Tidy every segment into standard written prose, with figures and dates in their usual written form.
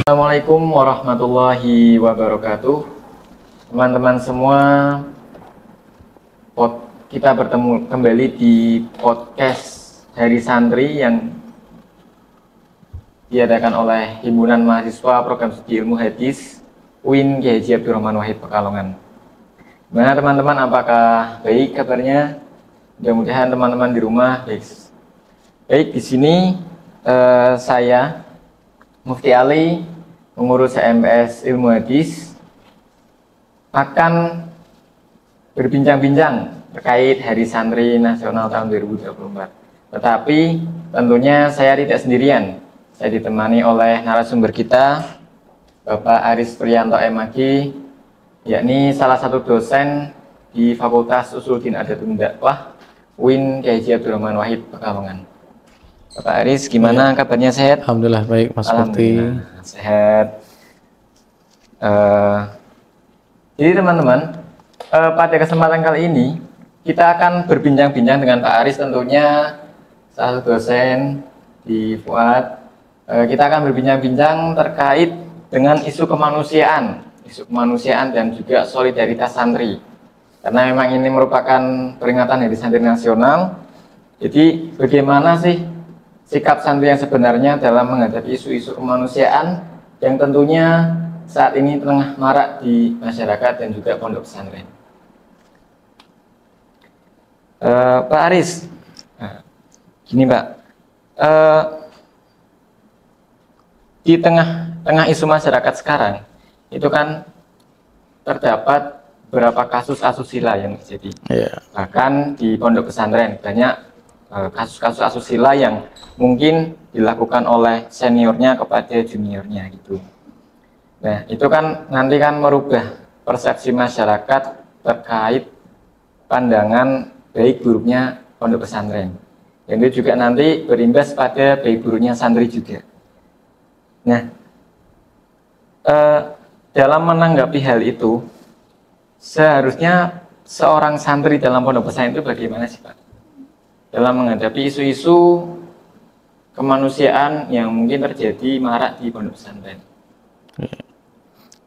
Assalamualaikum warahmatullahi wabarakatuh. Teman-teman semua, kita bertemu kembali di podcast Hari Santri yang diadakan oleh Himpunan Mahasiswa Program Studi Ilmu Hadis UIN Kiai Haji Abdurrahman Wahid Pekalongan. Gimana teman-teman, apakah baik kabarnya? Mudah-mudahan teman-teman di rumah baik. Baik, di sini saya Mufti Ali, pengurus HMPS Ilmu Hadis, akan berbincang-bincang terkait Hari Santri Nasional tahun 2024. Tetapi tentunya saya tidak sendirian. Saya ditemani oleh narasumber kita, Bapak Aris Priyanto MAG, yakni salah satu dosen di Fakultas Usuluddin Adatun Dakwah UIN Kiai Haji Abdurrahman Wahid Pekalongan. Bapak Aris, gimana kabarnya, sehat? Alhamdulillah baik, Mas Mufti. Sehat. Jadi teman-teman, pada kesempatan kali ini kita akan berbincang-bincang dengan Pak Aris, tentunya salah satu dosen di FUAD. Kita akan berbincang-bincang terkait dengan isu kemanusiaan dan juga solidaritas santri. Karena memang ini merupakan peringatan Hari Santri Nasional. Jadi bagaimana sih sikap santri yang sebenarnya dalam menghadapi isu-isu kemanusiaan yang tentunya saat ini tengah marak di masyarakat dan juga pondok pesantren. Pak Aris, gini Pak, di tengah isu masyarakat sekarang itu kan terdapat beberapa kasus asusila yang terjadi. Bahkan di pondok pesantren banyak kasus-kasus asusila yang mungkin dilakukan oleh seniornya kepada juniornya gitu. Nah, itu kan nanti kan merubah persepsi masyarakat terkait pandangan baik buruknya pondok pesantren. Dan itu juga nanti berimbas pada baik buruknya santri juga. Nah, dalam menanggapi hal itu, seharusnya seorang santri dalam pondok pesantren itu bagaimana sih Pak? Dalam menghadapi isu-isu kemanusiaan yang mungkin terjadi marak di pondok pesantren.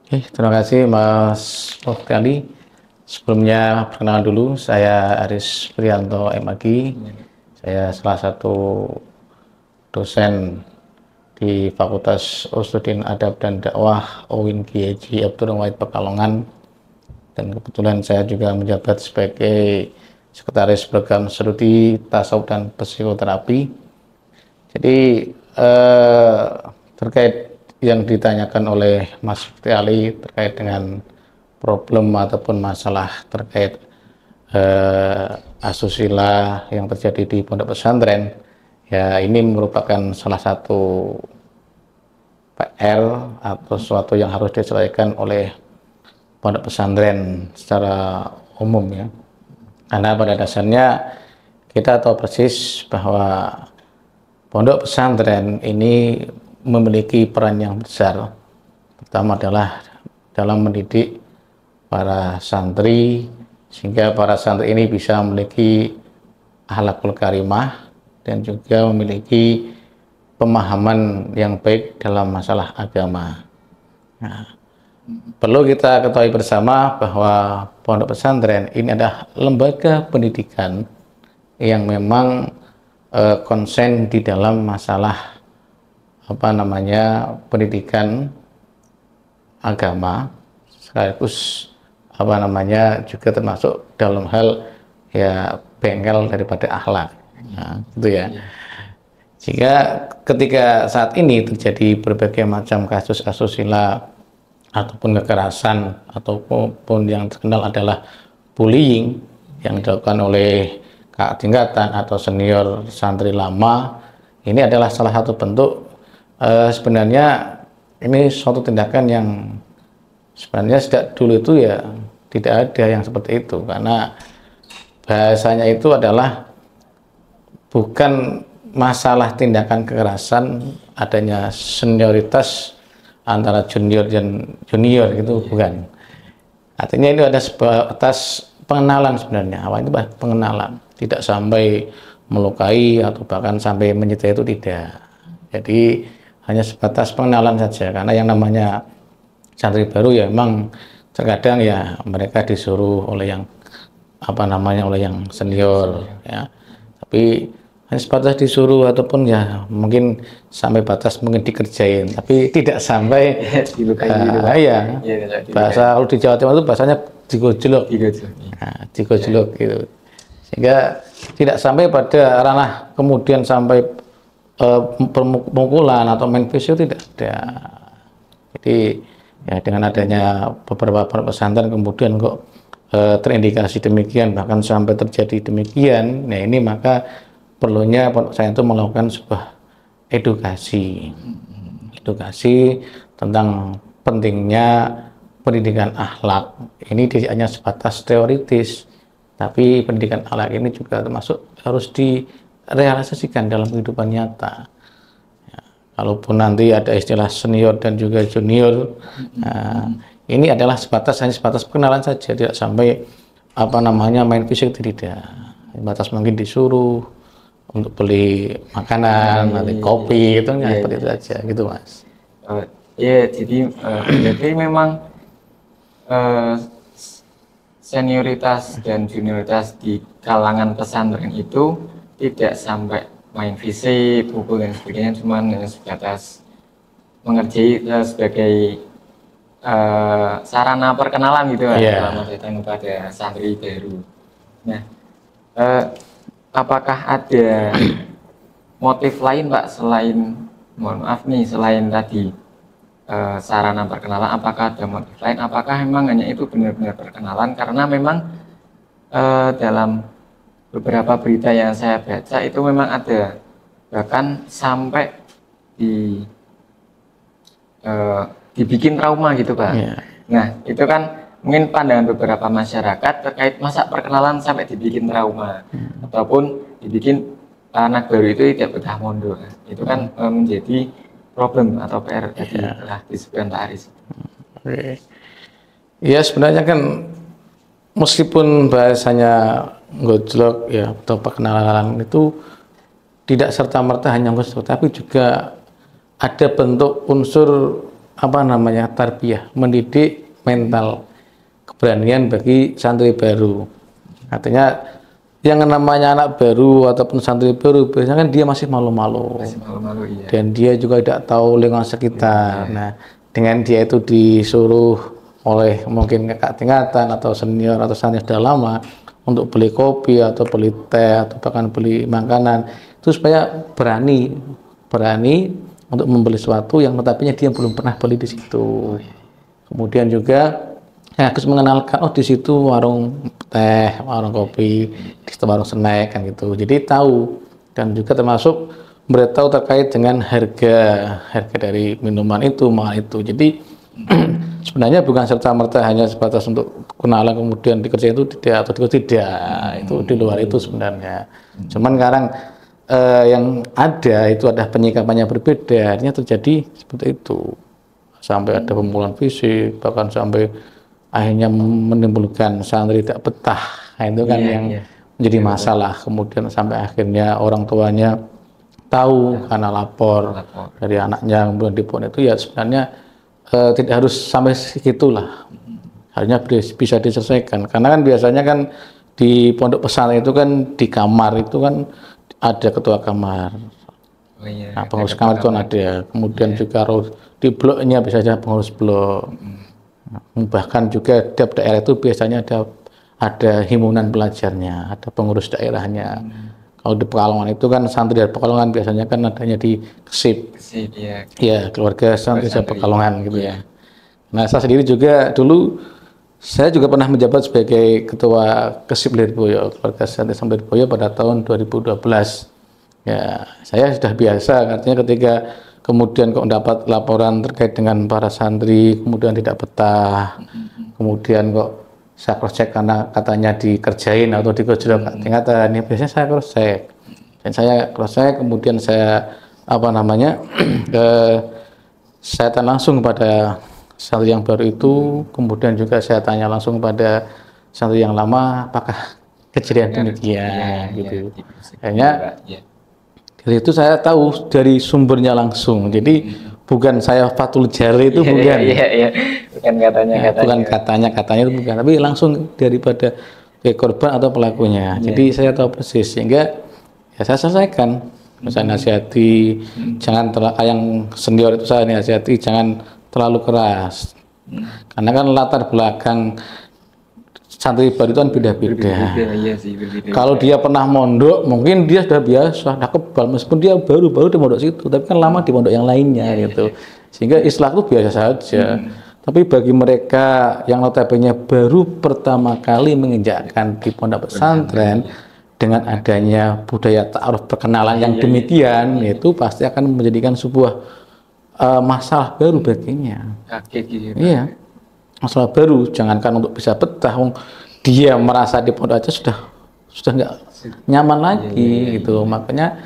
Oke, terima kasih Mas Mufti Ali. Sebelumnya perkenalan dulu, saya Aris Priyanto MAG. Saya salah satu dosen di Fakultas Usuluddin Adab dan Dakwah UIN Kiai Haji Abdurrahman Wahid Pekalongan. Dan kebetulan saya juga menjabat sebagai Sekretaris Program Studi Tasawuf dan Psikoterapi. Jadi terkait yang ditanyakan oleh Mas Mufti Ali terkait dengan problem ataupun masalah terkait asusila yang terjadi di pondok pesantren, ya ini merupakan salah satu PR atau sesuatu yang harus diselesaikan oleh pondok pesantren secara umum ya. Karena pada dasarnya kita tahu persis bahwa pondok pesantren ini memiliki peran yang besar. Pertama adalah dalam mendidik para santri, sehingga para santri ini bisa memiliki akhlakul karimah dan juga memiliki pemahaman yang baik dalam masalah agama. Nah, perlu kita ketahui bersama bahwa pondok pesantren ini adalah lembaga pendidikan yang memang konsen di dalam masalah pendidikan agama, sekaligus juga termasuk dalam hal ya bengkel daripada akhlak. Nah, gitu ya. Jika ketika saat ini terjadi berbagai macam kasus asusila ataupun kekerasan ataupun yang terkenal adalah bullying yang dilakukan oleh kakak tingkatan atau senior santri lama, ini adalah salah satu bentuk sebenarnya ini suatu tindakan yang sebenarnya sejak dulu itu ya tidak ada yang seperti itu, karena bahasanya itu adalah bukan masalah tindakan kekerasan, adanya senioritas antara junior dan junior gitu, bukan. Artinya itu ada sebatas pengenalan sebenarnya, awal itu pengenalan, tidak sampai melukai atau bahkan sampai menyitai, itu tidak. Jadi hanya sebatas pengenalan saja, karena yang namanya santri baru ya memang terkadang ya mereka disuruh oleh yang oleh yang senior ya, tapi hanya sebatas disuruh ataupun ya mungkin sampai batas mungkin dikerjain, tapi tidak sampai dilukai ya bahasa kalau di Jawa Timur itu bahasanya digojlok, digojlok gitu, sehingga tidak sampai pada ranah kemudian sampai pemukulan atau main fisik, tidak ada. Jadi ya dengan adanya beberapa pesantren kemudian kok terindikasi demikian, bahkan sampai terjadi demikian, nah ini maka perlunya saya itu melakukan sebuah edukasi tentang pentingnya pendidikan akhlak. Ini tidak hanya sebatas teoritis, tapi pendidikan akhlak ini juga termasuk harus direalisasikan dalam kehidupan nyata. Ya, kalaupun nanti ada istilah senior dan juga junior, ini adalah hanya sebatas perkenalan saja, tidak sampai main fisik, tidak. Batas mungkin disuruh untuk beli makanan, nanti kopi, itu seperti itu saja, gitu Mas. Jadi memang senioritas dan junioritas di kalangan pesantren itu tidak sampai main fisik, pukul dan sebagainya, cuman sebatas mengerjai sebagai sarana perkenalan gitu dalam datang kepada santri baru. Nah, apakah ada motif lain Pak selain tadi sarana perkenalan? Apakah ada motif lain? Apakah memang hanya itu benar-benar perkenalan? Karena memang dalam beberapa berita yang saya baca itu memang ada bahkan sampai dibikin trauma gitu Pak. Nah itu kan mungkin pandangan beberapa masyarakat terkait masa perkenalan sampai dibikin trauma, ataupun dibikin anak baru itu tidak betah mondok. Itu kan menjadi problem atau PR tadi telah disebutkan Pak Aris. Ya sebenarnya kan meskipun bahasanya gojlok ya atau perkenalan itu tidak serta-merta hanya gojlok, tapi juga ada bentuk unsur tarbiyah, mendidik mental keberanian bagi santri baru. Artinya yang namanya anak baru ataupun santri baru biasanya kan dia masih malu-malu, dan dia juga tidak tahu lingkungan sekitar. Nah, dengan dia itu disuruh oleh mungkin kakak tingkatan atau senior atau santri sudah lama untuk beli kopi atau beli teh atau bahkan beli makanan, itu supaya berani untuk membeli sesuatu yang tetapinya dia belum pernah beli di situ. Kemudian juga harus mengenalkan, di situ warung teh, warung kopi, di situ warung snack kan gitu. Jadi tahu, dan juga termasuk memberitahu terkait dengan harga dari minuman itu, mahal itu. Jadi sebenarnya bukan serta-merta hanya sebatas untuk kenalan kemudian dikerjain itu tidak, atau tidak, itu di luar itu sebenarnya. Cuman sekarang yang ada itu ada penyikapannya berbeda, artinya terjadi seperti itu, sampai ada pemukulan fisik, bahkan sampai akhirnya menimbulkan santri tidak betah. Nah, itu kan yang menjadi masalah. Kemudian sampai akhirnya orang tuanya tahu karena lapor dari anaknya kemudian dibuat, itu ya sebenarnya tidak harus sampai segitulah, harusnya bisa diselesaikan. Karena kan biasanya kan di pondok pesantren itu kan di kamar itu kan ada ketua kamar, pengurus kamar itu ada, kemudian juga di bloknya bisa saja pengurus blok. Bahkan juga tiap daerah itu biasanya ada himpunan pelajarnya, ada pengurus daerahnya. Kalau di Pekalongan itu kan santri dari Pekalongan biasanya kan adanya di KSIP, ya keluarga santri Pekalongan gitu ya. Nah saya sendiri juga dulu saya juga pernah menjabat sebagai ketua KSIP Lirboyo, keluarga santri Lirboyo pada tahun 2012. Ya saya sudah biasa, artinya ketika kemudian kok mendapat laporan terkait dengan para santri kemudian tidak betah, kemudian kok saya cross check karena katanya dikerjain atau digojlok tingkatan, ya biasanya saya cross check, dan saya cross check kemudian saya saya tanya langsung kepada santri yang baru itu, kemudian juga saya tanya langsung kepada santri yang lama apakah kejadian demikian gitu. Akhirnya Dari itu saya tahu dari sumbernya langsung. Jadi bukan saya Fathul Jari itu bukan. Iya. Bukan Katanya itu bukan, tapi langsung daripada korban atau pelakunya. Jadi saya tahu persis, sehingga ya saya selesaikan. Saya nasihati, jangan yang senior itu saya nasihati jangan terlalu keras. Karena kan latar belakang santri baru itu kan beda-beda. Iya sih, berbeda. Kalau dia pernah mondok, mungkin dia sudah biasa, sudah kebal, meskipun dia baru di mondok situ, tapi kan lama di mondok yang lainnya gitu. Sehingga istilah itu biasa saja. Tapi bagi mereka yang notabene baru pertama kali menginjakkan di pondok pesantren, dengan adanya budaya ta'aruf perkenalan yang demikian, itu pasti akan menjadikan sebuah masalah baru baginya. Kaget gitu. Iya. Masalah baru, jangankan untuk bisa betah, dia merasa di pondok aja sudah nggak nyaman lagi gitu. Makanya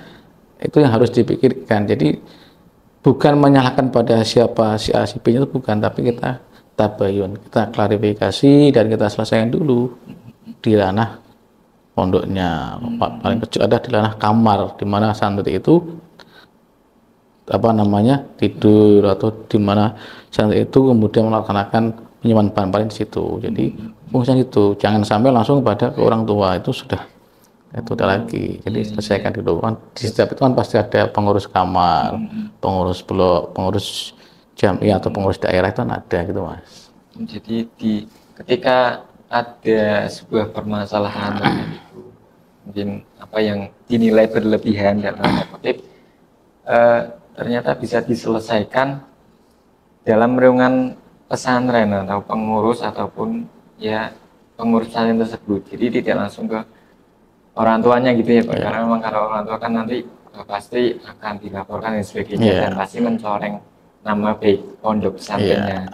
itu yang harus dipikirkan. Jadi bukan menyalahkan pada siapa si A si B itu bukan, tapi kita tabayun, kita klarifikasi dan kita selesaikan dulu di ranah pondoknya. Paling kecil ada di ranah kamar, di mana santri itu tidur, atau di mana santri itu kemudian melaksanakan penyewaan bahan-bahan di situ. Jadi fungsinya itu, jangan sampai langsung pada ke orang tua, itu sudah lagi. Jadi selesaikan dulu. Di setiap itu kan pasti ada pengurus kamar, pengurus blok, pengurus jamiah atau pengurus daerah, itu kan ada gitu Mas. Jadi ketika ada sebuah permasalahan itu mungkin apa yang dinilai berlebihan dan tanda kutip, ternyata bisa diselesaikan dalam naungan pesantren atau pengurus ataupun ya pengurus pesantren tersebut. Jadi tidak langsung ke orang tuanya gitu ya Pak. Karena memang kalau orang tua kan nanti pasti akan dilaporkan dan sebagainya, dan pasti mencoreng nama baik pondok pesantrennya.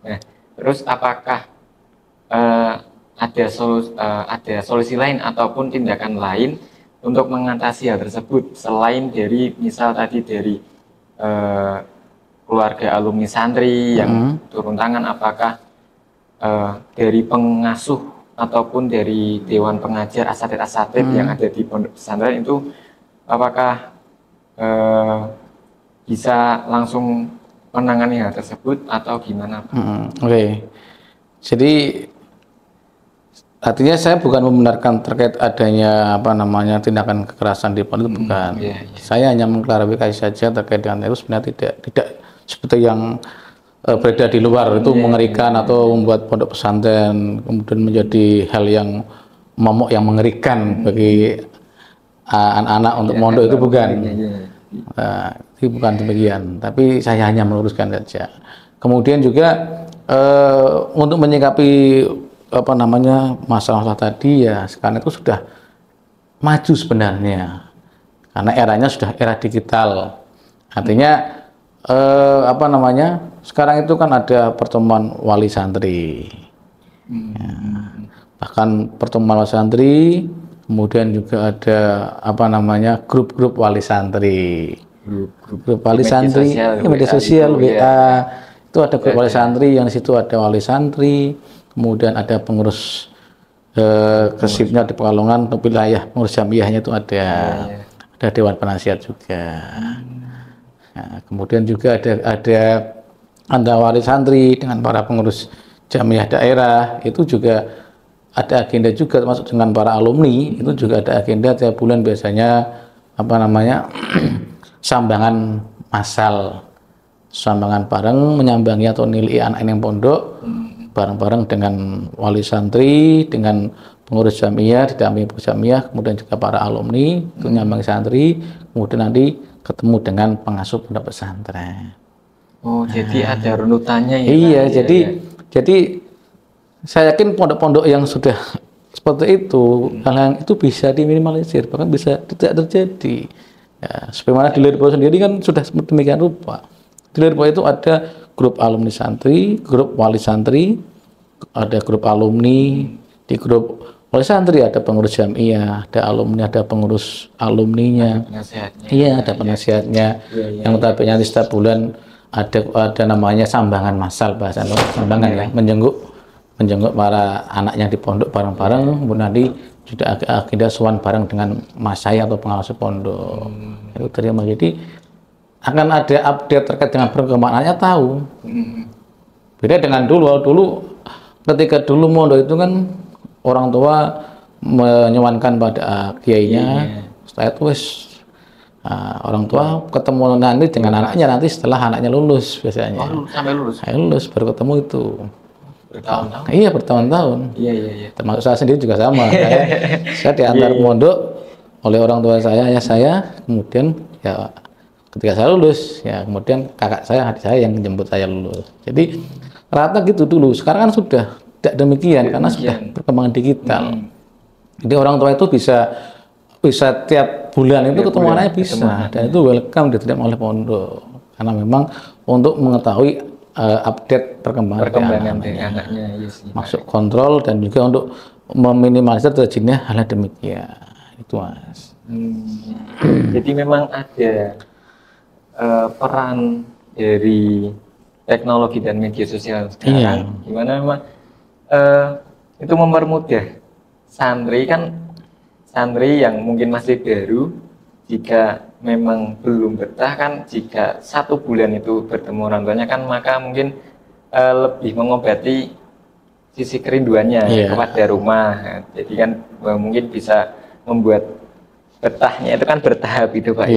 Nah, terus apakah ada solusi lain ataupun tindakan lain untuk mengatasi hal tersebut selain dari misal tadi dari keluarga alumni santri yang turun tangan, apakah dari pengasuh ataupun dari dewan pengajar asatid yang ada di pondok pesantren itu apakah bisa langsung menangani hal tersebut atau gimana Pak? Oke. Jadi artinya saya bukan membenarkan terkait adanya tindakan kekerasan di pondok, bukan. Saya hanya mengklarifikasi saja terkait dengan itu sebenarnya tidak seperti yang beredar di luar itu mengerikan atau membuat pondok pesantren kemudian menjadi hal yang momok yang mengerikan bagi anak-anak untuk mondok, itu bukan. Itu bukan demikian, tapi saya hanya meluruskan saja. Kemudian juga untuk menyikapi masalah tadi, ya sekarang itu sudah maju sebenarnya karena eranya sudah era digital. Artinya sekarang itu kan ada pertemuan wali santri, bahkan pertemuan wali santri, kemudian juga ada grup-grup wali santri, grup wali santri, media sosial WA itu ada grup wali santri, yang di situ ada wali santri, kemudian ada pengurus kesibnya di Pekalongan untuk wilayah, pengurus jamiahnya itu ada dewan penasihat juga. Nah, kemudian juga ada wali santri dengan para pengurus jamiah daerah, itu juga ada agenda juga, termasuk dengan para alumni, itu juga ada agenda tiap bulan biasanya sambangan massal, sambangan bareng menyambangi atau nilai anak yang pondok bareng-bareng dengan wali santri, dengan pengurus jamiah, didampingi pengurus jamiah, kemudian juga para alumni itu nyambangi santri, kemudian nanti ketemu dengan pengasuh pondok pesantren. Oh, jadi ada runutannya ya? Iya, jadi saya yakin pondok-pondok yang sudah seperti itu, hal yang itu bisa diminimalisir, bahkan bisa tidak terjadi. Ya, sebagaimana di Lirboyo sendiri kan sudah demikian rupa. Di Lirboyo itu ada grup alumni santri, grup wali santri, ada grup alumni, di grup wali santri ada pengurus jamiah, ada alumni, ada pengurus alumninya, iya ada penasihatnya, yang tabinya setiap bulan ada namanya sambangan massal, bahasa sambangan ya, menjenguk para anak yang di pondok bareng-bareng, kemudian nanti sudah agenda sowan bareng dengan mas saya atau pengawas pondok. Itu terima. Jadi akan ada update terkait dengan perkembangannya tahu. Beda dengan dulu ketika dulu mondok itu kan orang tua menyewankan pada kiainya. Setelah itu orang tua ketemu nanti dengan anaknya nanti setelah anaknya lulus biasanya. Sampai lulus. Lulus baru ketemu itu. Bertahun-tahun. Iya, bertahun-tahun. Iya. Termasuk saya sendiri juga sama. Saya diantar mondok oleh orang tua saya, ya saya, kemudian ya ketika saya lulus, ya kemudian kakak saya, adik saya yang menjemput saya lulus. Jadi rata gitu dulu. Sekarang kan sudah tidak demikian karena sudah perkembangan digital. Jadi orang tua itu bisa tiap bulan itu ketemu anaknya bisa, dan itu welcome diterima oleh pondok karena memang untuk mengetahui update perkembangan anaknya, masuk kontrol dan juga untuk meminimalisir terjadinya hal demikian. Itu mas. Jadi memang ada peran dari teknologi dan media sosial sekarang, gimana memang itu mempermudah santri yang mungkin masih baru, jika memang belum betah kan, jika 1 bulan itu bertemu orang tuanya kan, maka mungkin lebih mengobati sisi kerinduannya kepada rumah. Jadi kan mungkin bisa membuat betahnya itu kan bertahap itu Pak.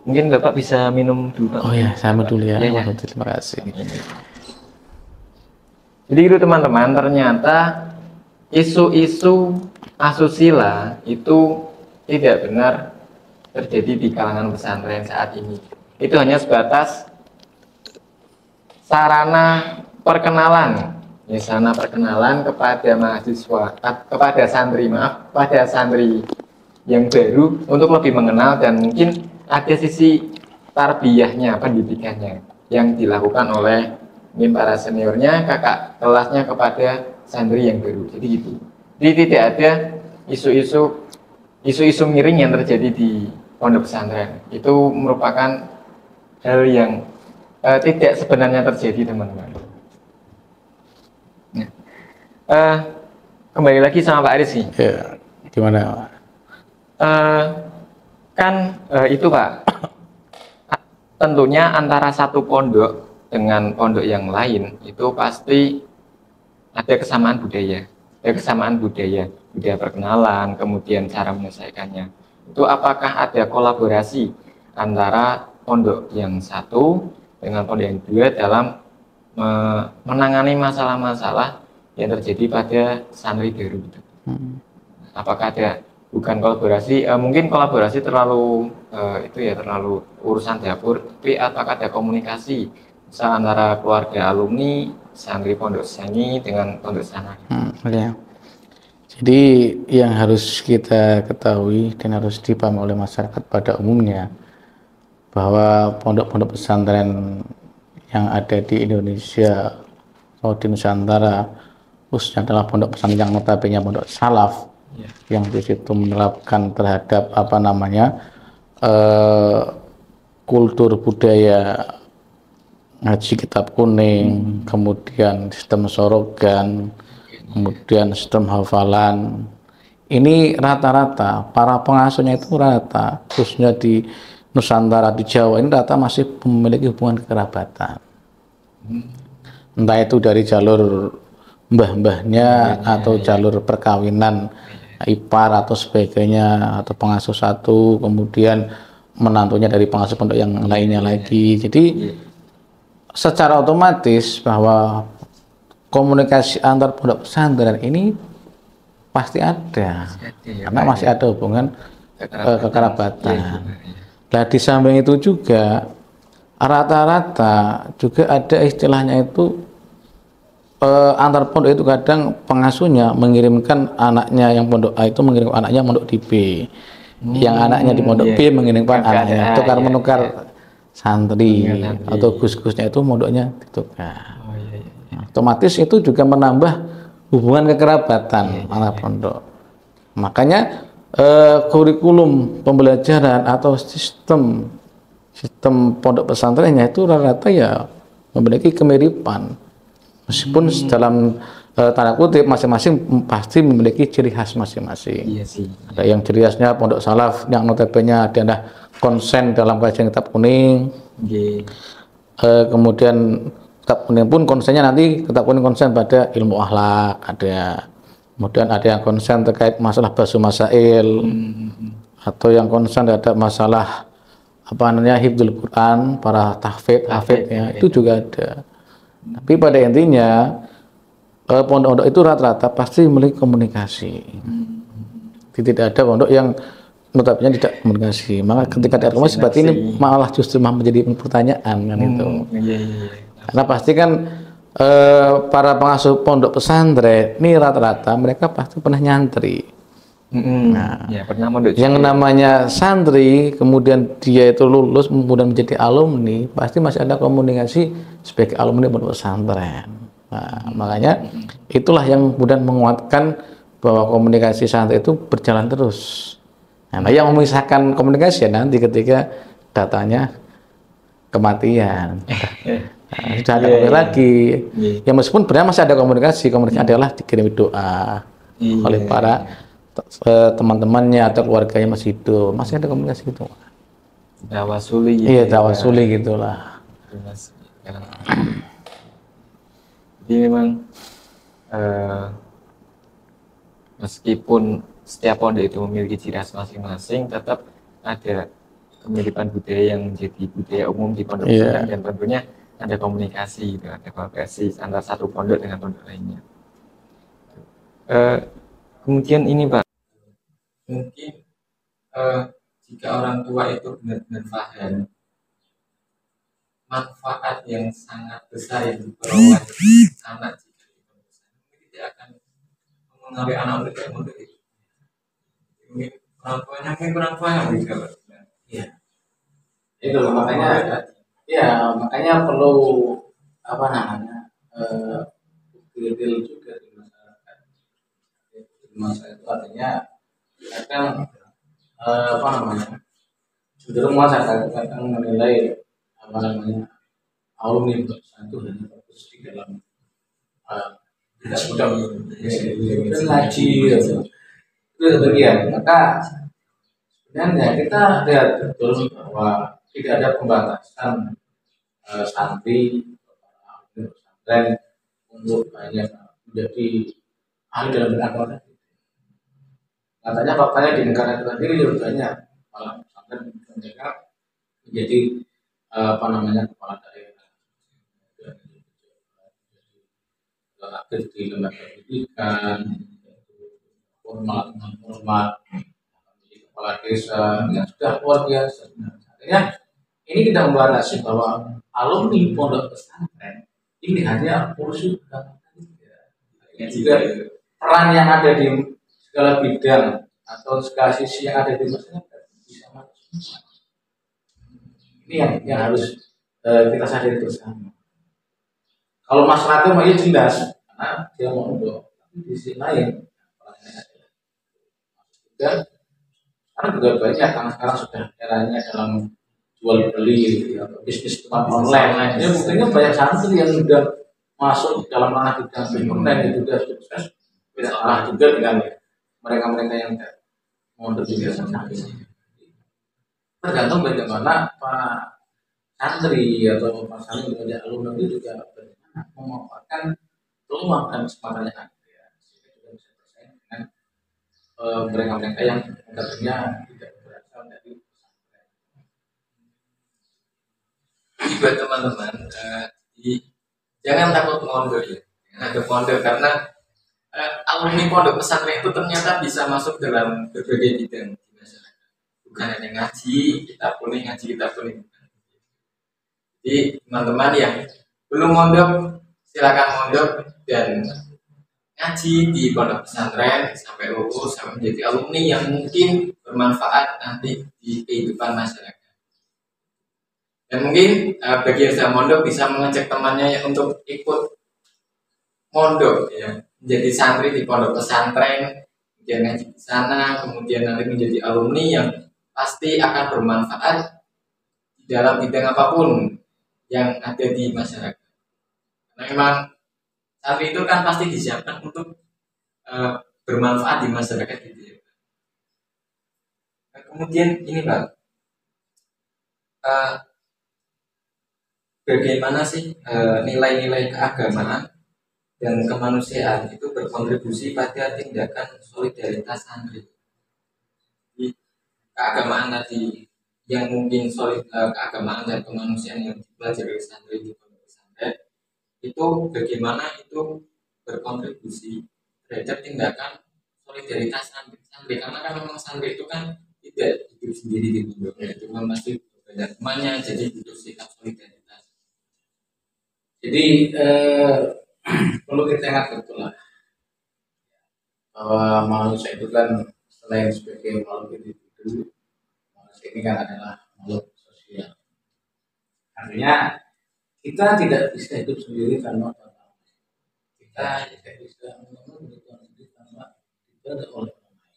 Mungkin Bapak bisa minum dulu Pak. Oh ya, sama dulu ya. Terima kasih. Jadi itu teman-teman, ternyata isu-isu asusila itu tidak benar terjadi di kalangan pesantren saat ini. Itu hanya sebatas sarana perkenalan, sarana perkenalan kepada mahasiswa, kepada santri yang baru untuk lebih mengenal, dan mungkin ada sisi tarbiyahnya, pendidikannya yang dilakukan oleh para seniornya, kakak kelasnya kepada santri yang baru. Jadi gitu. Jadi tidak ada isu-isu miring yang terjadi di pondok pesantren. Itu merupakan hal yang tidak sebenarnya terjadi, teman-teman. Kembali lagi sama Pak Aris nih. Ya, gimana? Itu Pak, tentunya antara satu pondok dengan pondok yang lain itu pasti ada kesamaan budaya. Budaya perkenalan, kemudian cara menyelesaikannya. Itu apakah ada kolaborasi antara pondok yang satu dengan pondok yang dua dalam menangani masalah-masalah yang terjadi pada santri baru itu? Apakah ada, bukan kolaborasi, mungkin kolaborasi terlalu terlalu urusan dapur, tapi apakah ada komunikasi antara keluarga alumni santri pondok sini dengan pondok sana? Ya. Jadi yang harus kita ketahui dan harus dipahami oleh masyarakat pada umumnya, bahwa pondok-pondok pesantren yang ada di Indonesia atau di Nusantara, khususnya adalah pondok pesantren yang notabene pondok salaf, yang di situ menerapkan terhadap kultur budaya ngaji kitab kuning, kemudian sistem sorogan, kemudian sistem hafalan. Ini rata-rata para pengasuhnya itu rata, khususnya di Nusantara, di Jawa ini rata masih memiliki hubungan kekerabatan. Entah itu dari jalur mbah-mbahnya atau jalur perkawinan ipar atau sebagainya, atau pengasuh satu kemudian menantunya dari pengasuh pondok yang lainnya lagi. Jadi secara otomatis bahwa komunikasi antar pondok pesantren ini pasti ada, karena masih ada hubungan kekerabatan. Nah, di samping itu juga rata-rata juga ada istilahnya itu antar pondok itu kadang pengasuhnya mengirimkan anaknya yang pondok A itu mengirimkan anaknya pondok di B, yang anaknya di pondok B mengirimkan anaknya, tukar menukar santri atau gus-gusnya itu mondoknya ditukar. Otomatis itu juga menambah hubungan kekerabatan antar pondok. Makanya kurikulum pembelajaran atau sistem pondok pesantrennya itu rata-rata ya memiliki kemiripan, meskipun dalam tanda kutip masing-masing pasti memiliki ciri khas masing-masing. Iya sih. Ada yang ciri khasnya Pondok Salaf yang notabene ada konsen dalam kajian kitab kuning. Iya. Kemudian kitab kuning pun konsennya nanti kitab kuning konsen pada ilmu akhlak ada. Kemudian ada yang konsen terkait masalah basu masail atau yang konsen ada masalah apa namanya hifdzul Quran, para hafid ya, itu juga ada. Tapi pada intinya pondok itu rata-rata pasti memiliki komunikasi. Tidak ada pondok yang notabene tidak komunikasi. Maka ketika ada komunikasi berarti ini malah justru menjadi pertanyaan kan itu. Iya. Karena pasti kan para pengasuh pondok pesantren ini rata-rata mereka pasti pernah nyantri. Nah, ya, pernah mondok yang namanya santri kemudian dia itu lulus kemudian menjadi alumni pasti masih ada komunikasi sebagai alumni pondok pesantren. Nah, makanya itulah yang kemudian menguatkan bahwa komunikasi santri itu berjalan terus. Nah, yang memisahkan komunikasi ya nanti ketika datanya kematian. Nah, sudah ada komunikasi lagi. Ya meskipun sebenarnya masih ada komunikasi adalah dikirim doa oleh para teman-temannya atau keluarganya masih hidup, masih ada komunikasi itu. Tawasuli gitu. Iya, tawasuli gitulah. Jadi memang meskipun setiap pondok itu memiliki ciri khas masing-masing, tetap ada kemiripan budaya yang menjadi budaya umum di pondok pesantren dan tentunya ada komunikasi, gitu, ada kolaborasi antara satu pondok dengan pondok lainnya. Kemudian ini Pak, mungkin jika orang tua itu benar-benar paham manfaat yang sangat besar yang diperoleh anak jika di pondok pesantren, mungkin tidak akan mengambil anak untuk tidak mondok itu. Mungkin orang tuanya kurang paham juga Pak. Iya. Itu makanya perlu apa namanya detail juga di masyarakat. Di masyarakat itu artinya kadang apa namanya cenderung masyarakat kadang menilai apa namanya alumni itu hanya fokus di dalam tidak mudah ngaji itu bagian. Maka sebenarnya kita lihat betul bahwa tidak ada pembatasan santri pesantren untuk hanya menjadi ahli dalam beragama. Katanya faktanya di negara kita sendiri lebih banyak malah pesantren mereka menjadi apa namanya kepala daerah, aktif di lembaga pendidikan, formal menjadi kepala desa yang sudah luar biasa. Artinya ini tidak membatasi bahwa alumni pondok pesantren ini hanya kursus juga peran yang ada di segala bidang atau segala sisi yang ada di masyarakat bisa masuk. Ini yang harus kita sadari bersama. Kalau masyarakat mau jelas karena dia mau untuk di sisi lain dan karena juga banyak karena sekarang sudah eranya dalam jual beli atau bisnis tempat online. Ini buktinya banyak santri yang sudah masuk dalam ranah bidang online itu juga sukses. Tidak kalah juga dengan mereka-mereka yang mau berjuang santri. Tergantung bagaimana Pak santri atau Pak santri menjadi alumni itu juga bagaimana memanfaatkan peluang dan kesempatan yang ada. Sehingga juga bisa bersaing dengan mereka-mereka yang tentunya tidak berasal dari pesantren. Jadi buat teman-teman, jangan takut mondok ya, ada pondok karena alumni pondok pesantren itu ternyata bisa masuk dalam berbagai bidang di masyarakat. Bukan hanya ngaji, kita kuning. Jadi teman-teman yang belum mondok, silakan mondok dan ngaji di pondok pesantren sampai lulus, sampai menjadi alumni yang mungkin bermanfaat nanti di kehidupan masyarakat. Dan mungkin bagi yang sudah mondok bisa mengajak temannya untuk ikut mondok ya, menjadi santri di pondok pesantren, kemudian ngaji di sana, kemudian nanti menjadi alumni yang pasti akan bermanfaat di dalam bidang apapun yang ada di masyarakat. Karena memang Santri itu kan pasti disiapkan untuk bermanfaat di masyarakat gitu ya. Nah, kemudian ini Pak, eh, bagaimana sih nilai-nilai keagamaan dan kemanusiaan itu berkontribusi pada tindakan solidaritas santri. Jadi, keagamaan tadi yang mungkin keagamaan dan kemanusiaan yang dipelajari oleh santri di pondok pesantren itu bagaimana itu berkontribusi terhadap tindakan solidaritas santri karena kan memang santri itu kan tidak hidup sendiri di pondoknya, itu kan pasti banyak temannya, jadi butuh sikap solidaritas. Jadi perlu kita ingat betul lah bahwa manusia itu kan selain sebagai makhluk individu, manusia ini kan adalah makhluk sosial. Artinya kita tidak bisa hidup sendiri tanpa orang lain. Kita tidak bisa memenuhi kebutuhan sendiri tanpa dibantu oleh orang lain.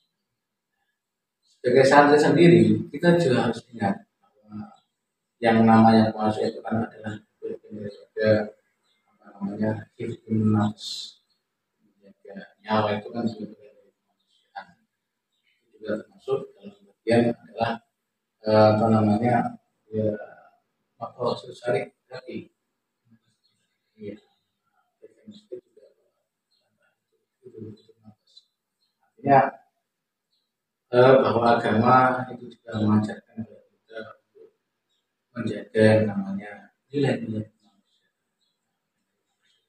Sebagai santri sendiri, kita juga harus ingat bahwa yang namanya manusia itu kan adalah menjaga apa namanya hifdzun nafs, menjaga nyawa itu kan sebagai kemanusiaan. Itu juga termasuk dalam bagian adalah apa namanya ya makhluk sosial tadi. Iya, itu juga artinya bahwa agama itu juga mengajarkan kita untuk menjaga yang namanya nilai-nilai manusia.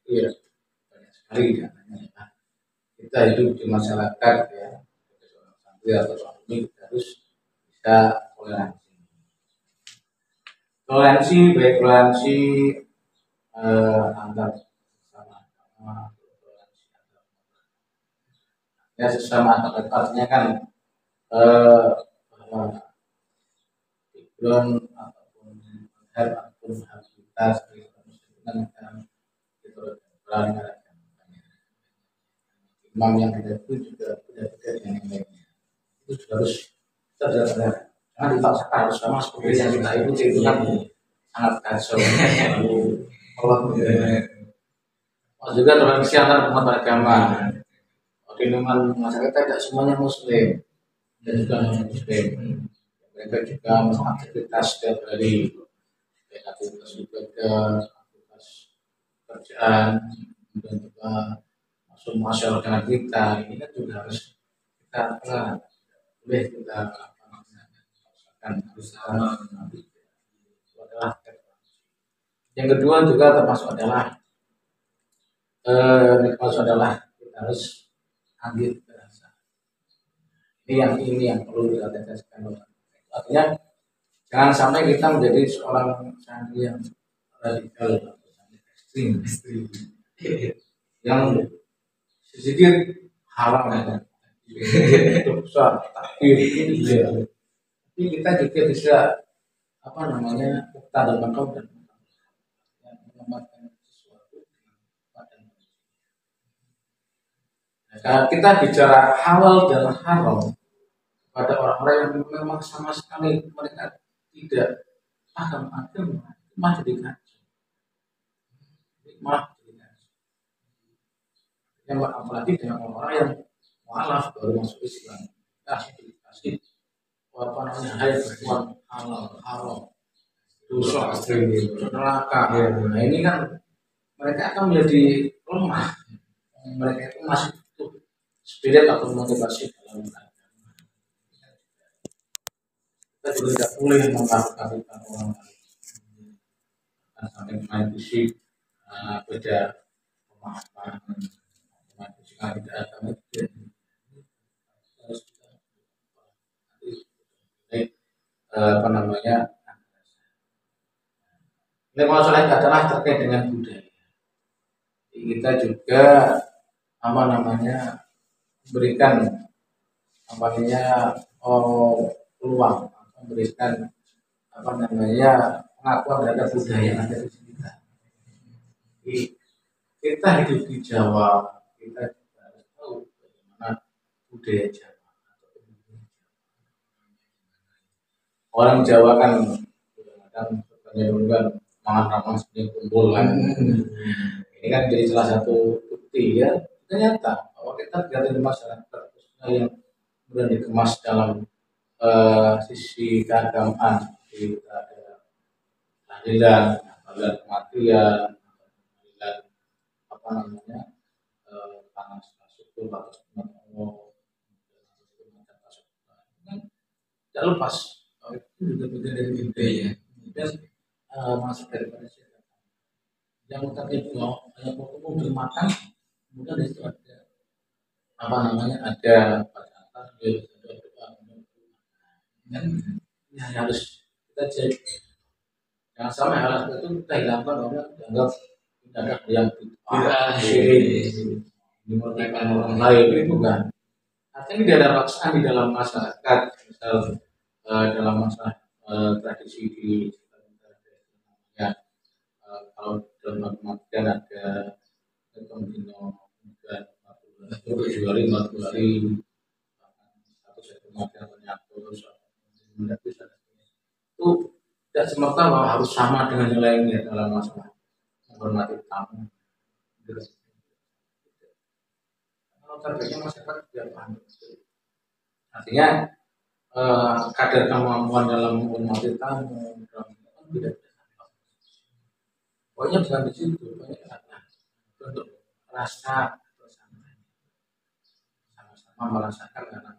Iya, banyak sekali katanya kita hidup di masyarakat ya, sebagai seorang santri atau seorang ini kita harus bisa toleransi. Toleransi baik toleransi antar sesama agama, toleransi antar ya sesama agama artinya kan bahwa background ataupun madhab ataupun kita sebagai manusia kan beragam. Imam yang ada itu juga beda-beda dengan yang lainnya. Itu juga harus kita benar-benar jangan dipaksakan harus sama seperti yang kita ikuti itu kan sangat kacau. Lalu juga toleransi antar umat beragama. Di lingkungan masyarakat tidak semuanya Muslim dan juga non Muslim. Mereka juga melakukan aktivitas setiap hari, aktivitas ibadah, aktivitas kerjaan, dan juga masuk masyarakat dengan kita. Ini kan juga harus kita boleh kita paksakan bersama. Itu adalah yang kedua juga termasuk adalah kita harus ambil berasa. Ini yang perlu kita tegaskan. Artinya jangan sampai kita menjadi seorang santri yang radikal atau ekstrim yang sedikit haram ya. Itu besar, takbir itu dia. Tapi kita juga bisa apa namanya kita dalam dan menempatkan sesuatu pada nah, kita bicara halal dan haram pada orang-orang yang memang sama sekali mereka tidak paham agama malah jadi kacau. Yang apalagi dengan orang-orang yang mualaf baru masuk Islam kasih apa namanya hal halal haram dosa neraka. Nah ini kan mereka akan menjadi lemah. Mereka itu masih butuh spirit atau motivasi dalam agama. Kita juga tidak boleh mengkaitkan orang lain sampai main fisik beda pemahaman main fisik tidak agama itu harus kita apa namanya ini masalah adalah terkait dengan budaya. Kita juga apa namanya memberikan apa namanya peluang memberikan apa namanya pengakuan terhadap budaya yang ada di kita. Jadi, kita hidup di Jawa, kita juga harus tahu bagaimana budaya Jawa. Orang Jawa kan kadang-kadang makan ramah seperti kumpul kan. Ini kan jadi salah satu bukti ya ternyata bahwa kita terlihat di masyarakat khususnya yang kemudian dikemas dalam sisi keagamaan seperti ada tahlilan, tahlilan kematian, tahlilan apa namanya panas syukur atas nikmat Allah, tidak lepas itu juga bagian dari budaya dan masuk daripada masyarakat yang tadi banyak umum dimakan kemudian di situ ada apa namanya ada bacaan ada doa dan ini harus kita cek jangan sampai hal itu kita hilangkan bahwa dianggap tidak ada yang dimurnikan orang lain itu bukan artinya tidak ada paksaan di dalam masyarakat misal dalam masalah tradisi di ya kalau dalam kematian ada kontinu dan Februari satu kematian penyakit itu tidak semata bahwa harus sama dengan yang lainnya dalam masalah menghormati tamu. Kalau targetnya masyarakat tidak paham, artinya kadar kemampuan dalam menghormati tamu tidak pokoknya bukan di situ, pokoknya karena untuk rasa bersama sama-sama merasakan karena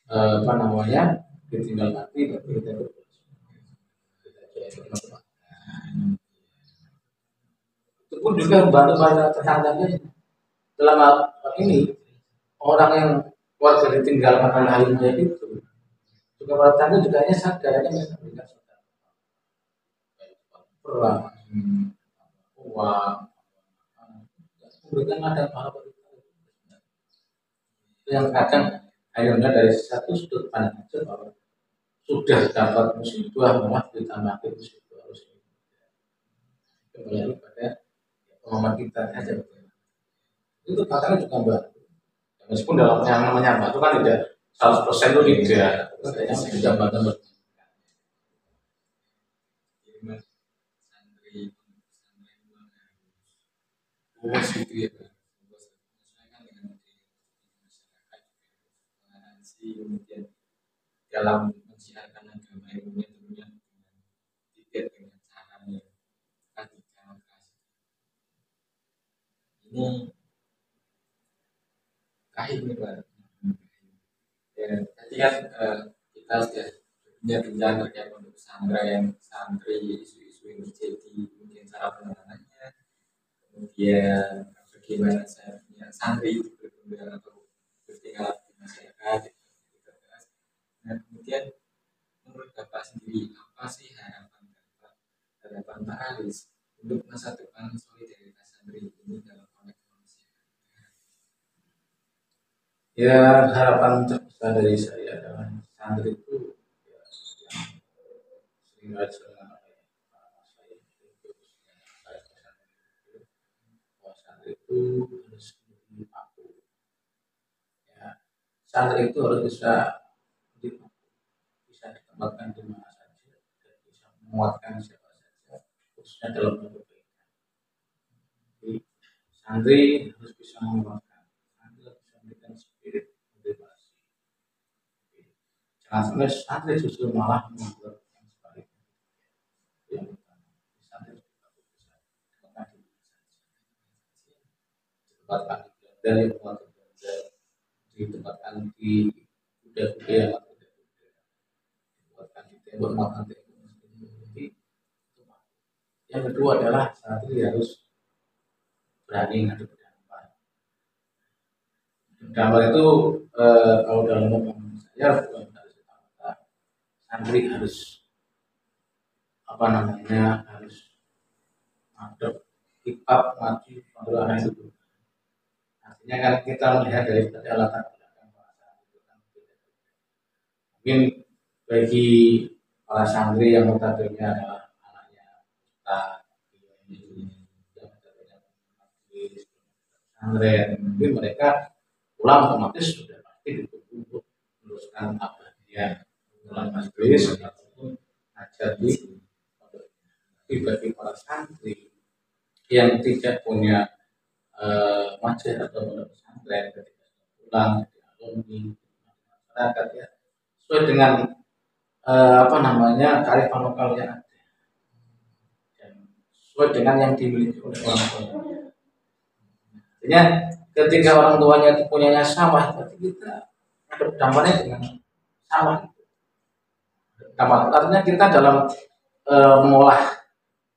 apa namanya ditinggal mati tapi kita itu pun juga membantu para tetangganya dalam hal ini orang yang warga ditinggalkan oleh lainnya itu juga para tetangga juga hanya sadar hanya memberikan saudara perang uang memberikan ada hal yang kadang hanya dari satu sudut pandang saja bahwa sudah dapat musibah malah ditambah musibah harus kembali pada pemahaman kita saja itu kadang juga bantu meskipun dalam yang namanya bantu kan tidak 100% itu tidak tidak bantu itu ya kemudian dalam mensiarkan agama ilmunya tentunya tidak dengan cara yang radikal ini kahim nih Pak ya, tadi kan kita sudah bincang terkait untuk pesantren santri isu-isu yang terjadi kemudian cara penanganannya kemudian bagaimana seharusnya santri itu berkembang atau bertingkah di masyarakat. Nah, kemudian menurut Bapak sendiri apa sih harapan Bapak harapan Pak Aris untuk masa depan solidaritas santri ini dalam konteks manusia? Ya harapan terbesar dari saya adalah santri itu ya, yang sering santri itu harus menjadi aku ya santri itu harus bisa ditempatkan di mana saja dan bisa menguatkan siapa saja khususnya dalam bentuk kebaikan. Jadi santri harus bisa menguatkan, santri harus bisa memberikan spirit motivasi. Jangan sampai santri justru malah membuat yang sebaliknya. Yang pertama, santri juga bisa ditempatkan di dari ditempatkan di kuda-kuda yang ditempatkan di tembok makan tembok. Yang kedua adalah santri harus berani menghadapi dampak. Dampak itu kalau dalam pemahaman saya bukan harus utama. Santri harus apa namanya harus madep hikap maju pada arah itu. Artinya kan kita melihat dari latar belakang bahasa itu kan mungkin bagi para santri yang notabene adalah anaknya pesantren, mungkin mereka pulang otomatis sudah pasti ditunggu untuk meneruskan abadian dalam majelis ataupun ajar di bagi para santri yang tidak punya masjid atau pondok pesantren ketika pulang jadi alumni masyarakat ya sesuai dengan kearifan lokal yang ada dan sesuai dengan yang dimiliki oleh orang tua. Artinya ketika orang tuanya itu punyanya sawah, berarti kita ada dampaknya dengan sawah. Dampak artinya kita dalam mengolah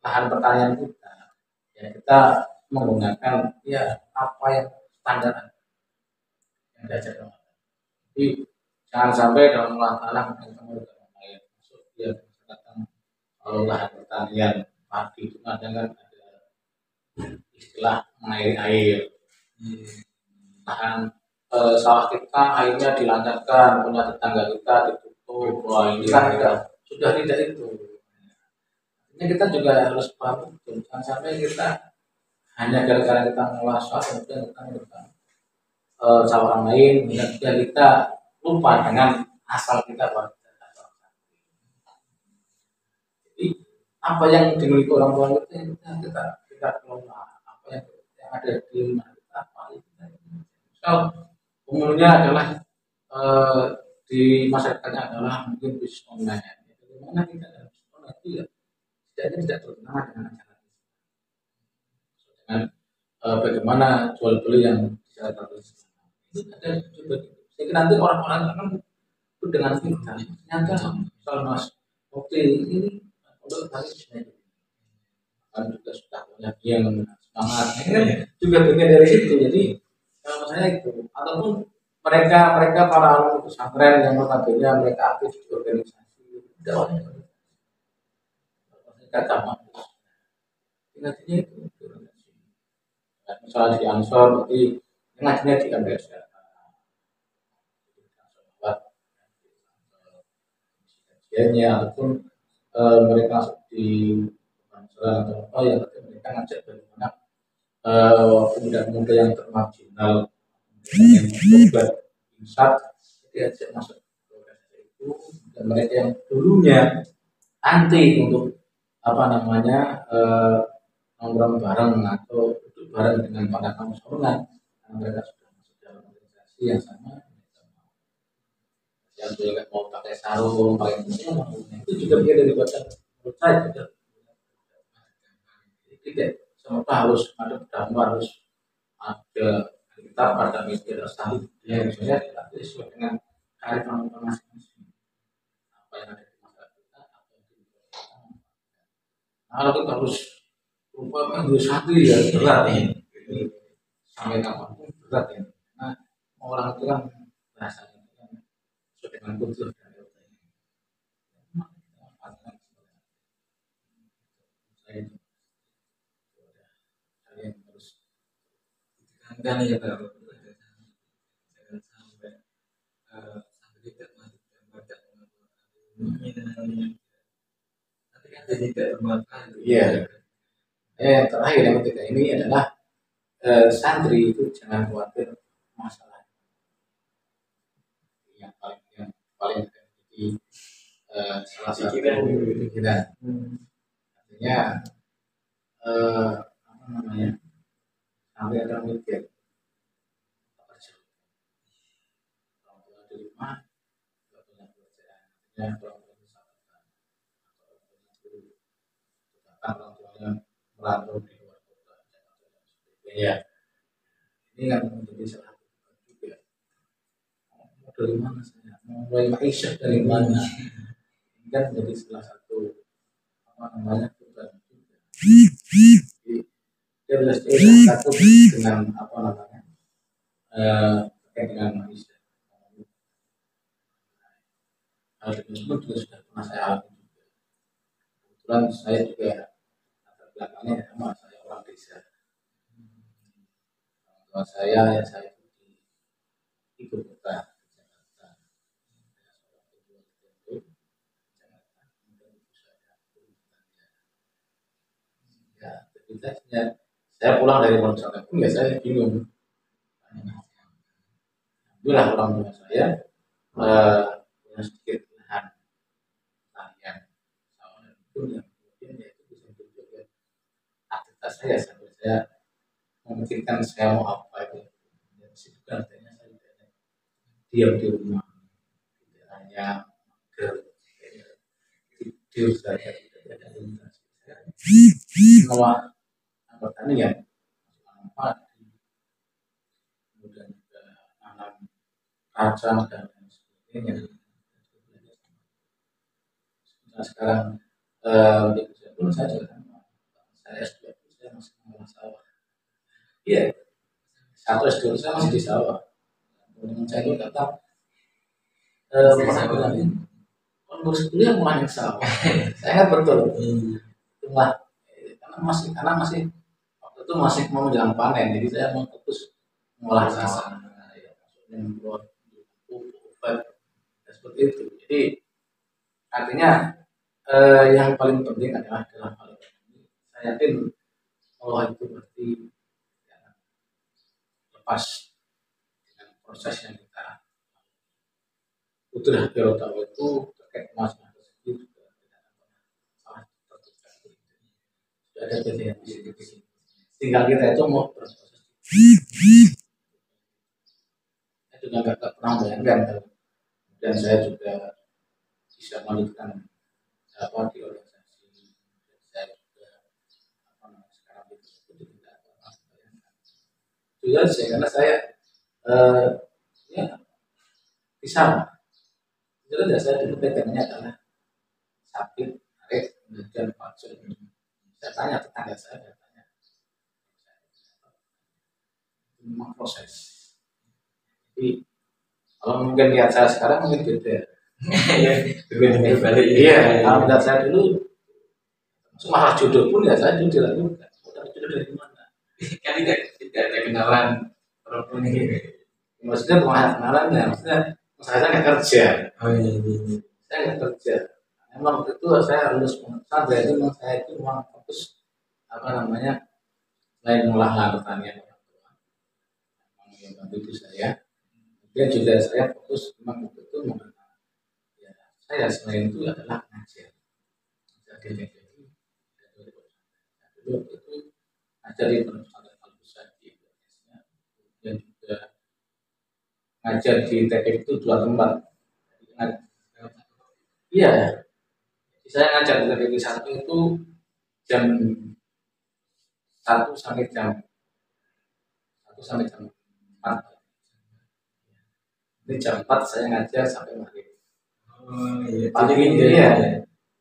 lahan pertanian kita, ya kita menggunakan ya apa yang standar yang diajarkan. Jadi jangan sampai dalam mengolah tanah kita menggunakan air masuk ya katakan kalau lahan pertanian padi itu kadang kan ada istilah mengairi air. Lahan sawah kita airnya dilancarkan, punya tetangga kita ditutup, wah ini kan sudah tidak itu. Ini kita juga harus paham betul, jangan sampai kita hanya gara-gara kita mengolah sawah kemudian kita melakukan sawah orang lain, kemudian kita lupa dengan asal kita bahwa kita adalah orang. Jadi apa yang dimiliki orang tua kita kelola, apa yang ada di rumah kita apa kita. Misal umumnya adalah di masyarakatnya adalah mungkin bisnis online. Bagaimana kita dalam bisnis online itu ya setidaknya tidak terkenal dengan acara dengan bagaimana jual beli yang secara tradisional itu ada juga. Saya kira nanti orang-orang akan itu dengan kita ternyata misal mas oke ini untuk tadi kan juga sudah punya yang semangat ini kan juga bagian dari situ. Jadi kalau saya itu ataupun mereka para alumni pesantren yang notabene mereka aktif di organisasi tidak orang mereka gampang ingatnya itu organisasi. Misalnya di Ansor berarti ingatnya di MBSA kajiannya ataupun mereka di Ansor atau apa yang mereka ngajak bagaimana pemuda-pemuda yang termarginal yang bertobat insat diajak masuk ke organisasi itu dan mereka yang dulunya anti untuk nongkrong bareng atau duduk bareng dengan para kaum sorungan karena mereka sudah masuk dalam organisasi yang sama yang juga mau pakai sarung pakai itu juga dia dari baca menurut saya tidak semua harus ada dampak harus ada kita pada media sosial yang misalnya dilatih sesuai dengan kearifan masing-masing apa yang ada di masyarakat kita apa yang di kalau kita harus rupanya dua satu ya berat nih sampai kapanpun berat ya nah orang itu kan rasanya kan sesuai dengan kultur dan kalian harus ditekankan ya bahwa jangan sampai tidak baca tapi kan tidak bermanfaat. Iya. Yang terakhir yang ketiga ini adalah santri itu jangan khawatir masalah yang paling jadi salah satu pikiran. Artinya sampai ada mikir kerja orang tua di rumah tidak punya pekerjaan artinya orang tua misalkan orang tuanya merantau di luar kota ya ini kan menjadi salah satu juga mau dari mana saya mau mulai maisha dari mana ini kan menjadi salah satu beban juga dia jelas takut dengan terkait dengan manusia. Hal tersebut juga sudah pernah saya alami juga. Kebetulan saya juga latar belakangnya sama saya orang desa. Orang tua saya ya saya di ibu kota Jakarta. Ya, ketika saya pulang dari Mojokerto pun ya saya bingung. Itulah orang tua saya punya sedikit lahan tanian sawah itu yang kemudian ya itu bisa menjadi aktivitas saya sampai saya memikirkan saya mau apa itu. Bukan artinya saya diam di rumah, tidak hanya tidur saja, tidak ada interaksi. Malah pertanian, padi, kemudian juga nanam kacang dan lain sebagainya. Nah sekarang di kerja pun saya juga saya S2 saya masih mengolah sawah. Iya, satu S2 saya masih di sawah. Kemudian saya itu tetap pernah bilang lulus kuliah mulai sawah. Saya ingat betul. Itulah karena masih waktu itu masih mau menjelang panen, jadi saya mau fokus mengolah sawah. Membuat pupuk, seperti itu. Jadi artinya yang paling penting adalah dalam hal ini. Saya yakin Allah itu berarti ya, lepas dengan proses yang kita udah tahu itu terkait masalah tersebut juga tidak salah tertutup. Sudah ada kejadian di sini. Tinggal kita itu mau berproses. Saya juga nggak pernah bayangkan dan saya juga bisa melanjutkan di organisasi. Saya juga sekarang itu tidak pernah bayangkan. Juga saya karena saya ya bisa. Jadi saya dulu pegangnya adalah sakit, tarik, kemudian faktor. Saya tanya tetangga saya tanya. Memang proses. Jadi kalau mungkin lihat saya sekarang mungkin beda. Iya, kalau lihat saya dulu, masalah jodoh pun ya saya dulu dilakukan. Jodoh dari mana? Kan tidak ada kenalan perempuan ini. Maksudnya bukan kenalan ya, maksudnya saya nggak kerja. Saya nggak kerja. Memang itu saya lulus pesantren itu memang saya itu memang fokus selain mengolah pertanian orang tua. Yang bantu itu saya. Kemudian juga saya fokus memang itu mengenai ya, saya selain itu adalah ngajar. Jadi dulu itu ngajar di pesantren Al-Besar di Indonesia. Dan juga ngajar di TK itu 2 tempat. Iya, saya ngajar di TK 1 itu jam 1 sampai jam 4. Ini jam 4 saya ngajar sampai maghrib. Pagi ini ya.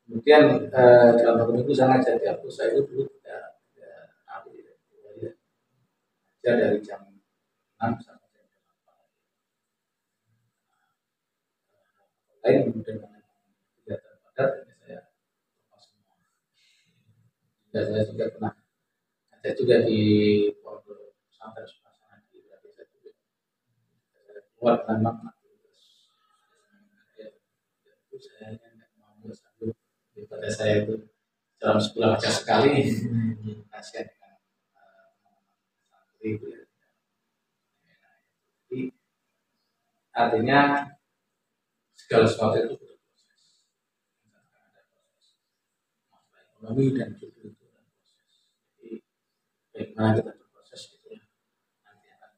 Kemudian dalam waktu minggu saya ngajar di aku saya itu dulu ngajar dari jam 6 sampai jam 8. Lain kemudian kegiatan padat ini saya lepas semua. Dan saya juga pernah ngajar juga di pondok pesantren Suasana di Indonesia juga. Keluar dengan makna. Saya nggak mau sambil daripada saya itu dalam sebulan aja sekali kasihan dengan santri itu ya. Jadi artinya segala sesuatu itu butuh proses. Ada proses masalah ekonomi dan juga itu ada proses. Jadi bagaimana kita berproses itu ya nanti akan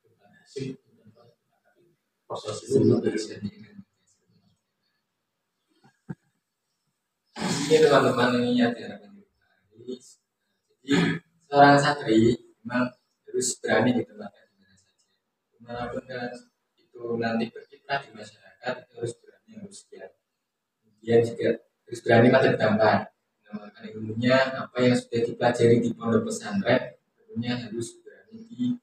bukan hasil tapi proses itu bisa ini teman-teman ini ya jadi seorang santri memang harus berani di tempatnya di mana saja dimanapun kan itu nanti berkiprah di masyarakat itu harus berani harus siap kemudian juga harus berani masa depan mengamalkan ilmunya apa yang sudah dipelajari di pondok pesantren tentunya harus berani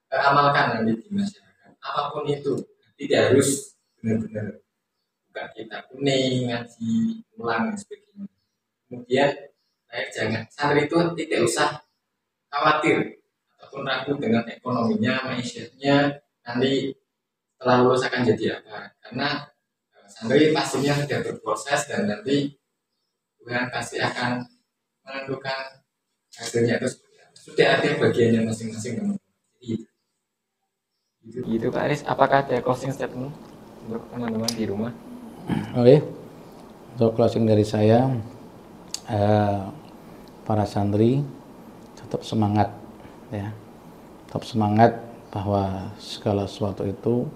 diamalkan nanti di masyarakat apapun itu tidak harus benar-benar buka kitab kuning ngaji ulang dan sebagainya kemudian jangan santri itu tidak usah khawatir ataupun ragu dengan ekonominya, maishatnya nanti setelah lulus akan jadi apa karena santri pastinya sudah berproses dan nanti Tuhan pasti akan menentukan hasilnya itu sudah ada bagiannya masing-masing gitu Pak Aris, apakah ada closing statement untuk teman-teman di rumah? Oke, untuk closing dari saya para santri tetap semangat ya, tetap semangat bahwa segala sesuatu itu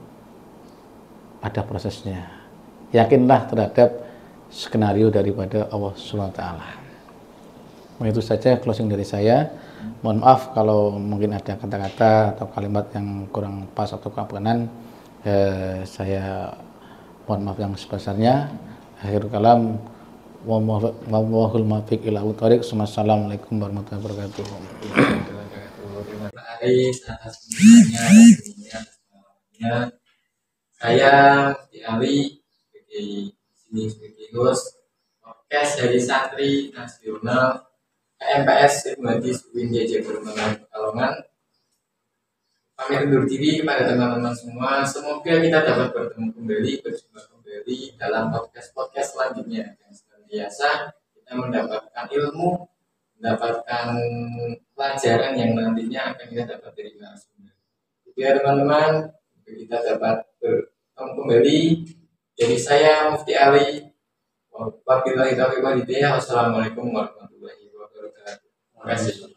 ada prosesnya. Yakinlah terhadap skenario daripada Allah Subhanahu wa taala. Itu saja closing dari saya. Mohon maaf kalau mungkin ada kata-kata atau kalimat yang kurang pas atau kekurangan. Saya mohon maaf yang sebesarnya. Akhirul kalam, wallahul muwaffiq ila thoriq. Wassalamualaikum warahmatullahi wabarakatuh. Terima kasih Aris atas penjelasannya. Saya Mufti Ali sebagai host podcast dari Santri Nasional KMPS Ibnu Hadis UIN Pekalongan. Pamit undur diri kepada teman-teman semua. Semoga kita dapat bertemu kembali, berjumpa kembali dalam podcast selanjutnya. Dan senantiasa kita mendapatkan ilmu, mendapatkan pelajaran yang nantinya akan kita dapat dari narasumber. Jadi teman-teman, kita dapat bertemu kembali. Jadi saya Mufti Ali. Wabillahi taufiq wal hidayah. Wassalamualaikum warahmatullahi wabarakatuh. Terima kasih.